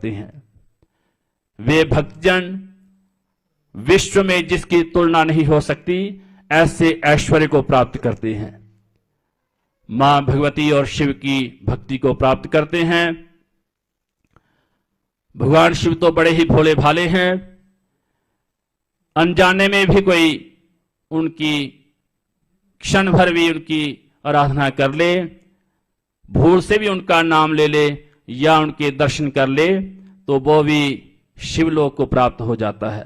करते हैं। वे भक्तजन विश्व में जिसकी तुलना नहीं हो सकती ऐसे ऐश्वर्य को प्राप्त करते हैं। मां भगवती और शिव की भक्ति को प्राप्त करते हैं। भगवान शिव तो बड़े ही भोले भाले हैं। अनजाने में भी कोई उनकी क्षण भर भी उनकी आराधना कर ले, भूल से भी उनका नाम ले ले या उनके दर्शन कर ले तो वो भी शिवलोक को प्राप्त हो जाता है।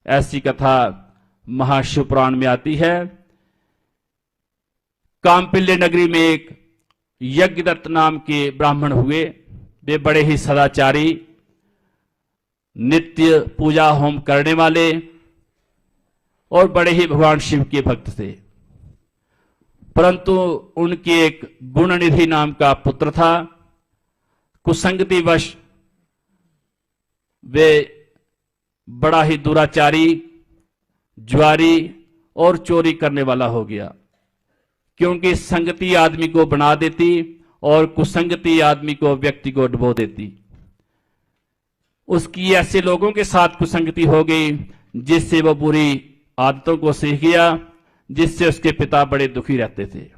ऐसी कथा महाशिव पुराण में आती है। कामपिल्य नगरी में एक यज्ञदत्त नाम के ब्राह्मण हुए। वे बड़े ही सदाचारी, नित्य पूजा होम करने वाले और बड़े ही भगवान शिव के भक्त थे। परंतु उनके एक गुणनिधि नाम का पुत्र था। कुसंगतिवश वे बड़ा ही दुराचारी, जुआरी और चोरी करने वाला हो गया, क्योंकि संगति आदमी को बना देती और कुसंगति आदमी को, व्यक्ति को डुबो देती। उसकी ऐसे लोगों के साथ कुसंगति हो गई जिससे वह बुरी आदतों को सीख गया, जिससे उसके पिता बड़े दुखी रहते थे।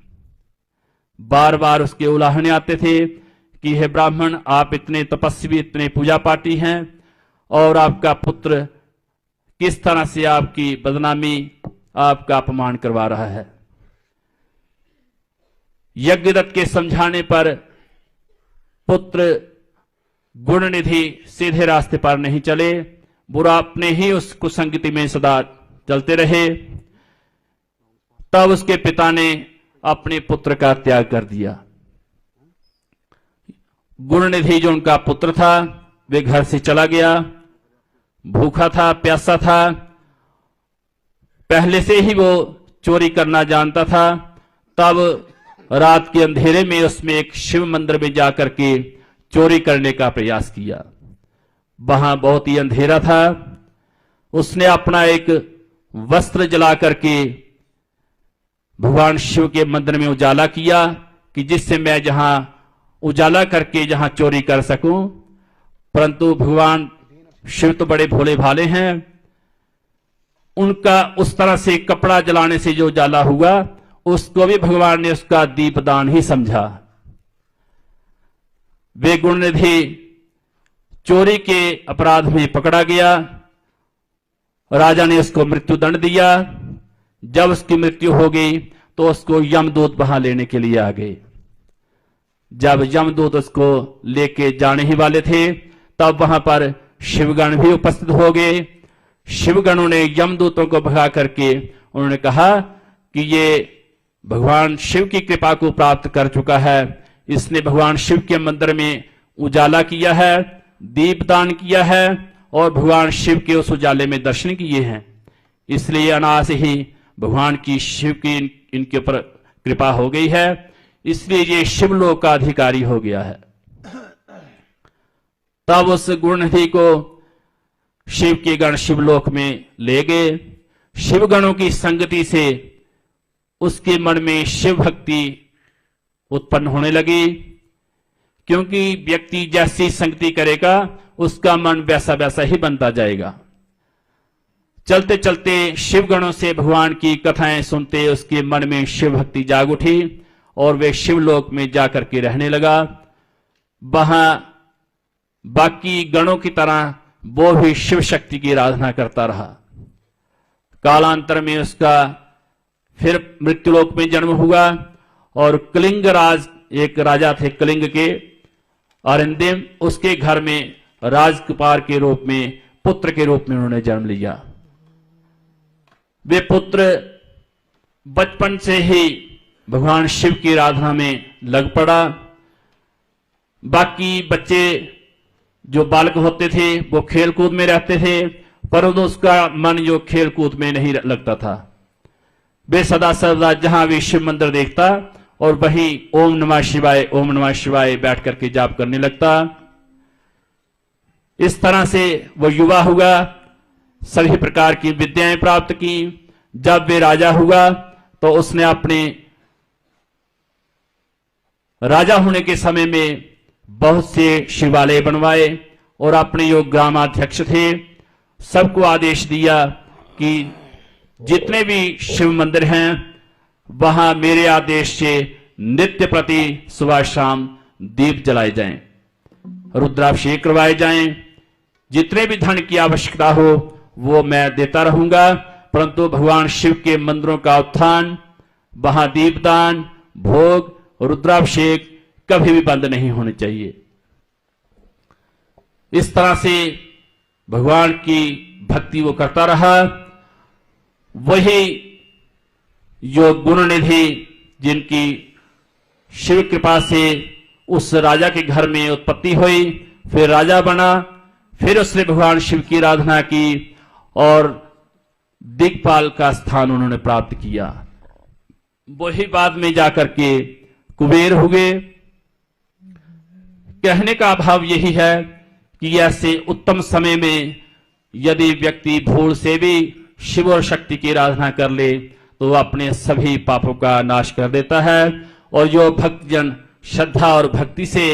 बार बार उसके उलाहने आते थे कि हे ब्राह्मण, आप इतने तपस्वी, इतने पूजा पाठी हैं और आपका पुत्र किस तरह से आपकी बदनामी, आपका अपमान करवा रहा है। यज्ञदत्त के समझाने पर पुत्र गुणनिधि सीधे रास्ते पर नहीं चले, बुरा अपने ही उस कुसंगति में सदा चलते रहे। तब उसके पिता ने अपने पुत्र का त्याग कर दिया। गुणनिधि जो उनका पुत्र था वे घर से चला गया। भूखा था, प्यासा था, पहले से ही वो चोरी करना जानता था। तब रात के अंधेरे में उसमें एक शिव मंदिर में जाकर के चोरी करने का प्रयास किया। वहां बहुत ही अंधेरा था। उसने अपना एक वस्त्र जला करके भगवान शिव के मंदिर में उजाला किया कि जिससे मैं जहां उजाला करके जहां चोरी कर सकूं। परंतु भगवान शिव तो बड़े भोले भाले हैं। उनका उस तरह से कपड़ा जलाने से जो उजाला हुआ उसको भी भगवान ने उसका दीपदान ही समझा। वे गुणनिधि चोरी के अपराध में पकड़ा गया। राजा ने उसको मृत्यु दंड दिया। जब उसकी मृत्यु हो गई तो उसको यमदूत वहां लेने के लिए आ गए। जब यमदूत उसको लेके जाने ही वाले थे तब वहां पर शिवगण भी उपस्थित हो गए। शिवगणों ने यमदूतों को भगा करके उन्होंने कहा कि ये भगवान शिव की कृपा को प्राप्त कर चुका है। इसने भगवान शिव के मंदिर में उजाला किया है, दीपदान किया है और भगवान शिव के उस उजाले में दर्शन किए हैं। इसलिए अनायास ही भगवान की, शिव की इनके ऊपर कृपा हो गई है। इसलिए ये शिवलोक का अधिकारी हो गया है। तब उस गुणनिधि को शिव के गण शिवलोक में ले गए। शिवगणों की संगति से उसके मन में शिव भक्ति उत्पन्न होने लगी, क्योंकि व्यक्ति जैसी संगति करेगा उसका मन वैसा वैसा ही बनता जाएगा। चलते चलते शिवगणों से भगवान की कथाएं सुनते उसके मन में शिव भक्ति जाग उठी और वे शिवलोक में जाकर के रहने लगा। वहां बाकी गणों की तरह वो भी शिव शक्ति की आराधना करता रहा। कालांतर में उसका फिर मृत्युलोक में जन्म हुआ और कलिंग राज, एक राजा थे कलिंग के, अरिंदिम, उसके घर में राजकुमार के रूप में, पुत्र के रूप में उन्होंने जन्म लिया। वे पुत्र बचपन से ही भगवान शिव की आराधना में लग पड़ा। बाकी बच्चे जो बालक होते थे वो खेल कूद में रहते थे, परंतु उसका मन जो खेल कूद में नहीं लगता था। वे सदा सर्वदा जहां भी शिव मंदिर देखता और वहीं ओम नमः शिवाय, ओम नमः शिवाय बैठ करके जाप करने लगता। इस तरह से वो युवा हुआ, सभी प्रकार की विद्याएं प्राप्त की। जब वे राजा हुआ तो उसने अपने राजा होने के समय में बहुत से शिवालय बनवाए और अपने जो ग्रामाध्यक्ष थे सबको आदेश दिया कि जितने भी शिव मंदिर हैं वहां मेरे आदेश से नित्य प्रति सुबह शाम दीप जलाए जाएं, रुद्राभिषेक करवाए जाएं। जितने भी धन की आवश्यकता हो वो मैं देता रहूंगा, परंतु भगवान शिव के मंदिरों का उत्थान, वहां दीपदान, भोग, रुद्राभिषेक कभी भी बंद नहीं होने चाहिए। इस तरह से भगवान की भक्ति वो करता रहा। वही जो गुणनिधि जिनकी शिव कृपा से उस राजा के घर में उत्पत्ति हुई, फिर राजा बना, फिर उसने भगवान शिव की आराधना की और दिक्पाल का स्थान उन्होंने प्राप्त किया। वही बाद में जाकर के कुबेर हुए। कहने का भाव यही है कि ऐसे उत्तम समय में यदि व्यक्ति भूल से भी शिव और शक्ति की आराधना कर ले तो वह अपने सभी पापों का नाश कर देता है। और जो भक्तजन श्रद्धा और भक्ति से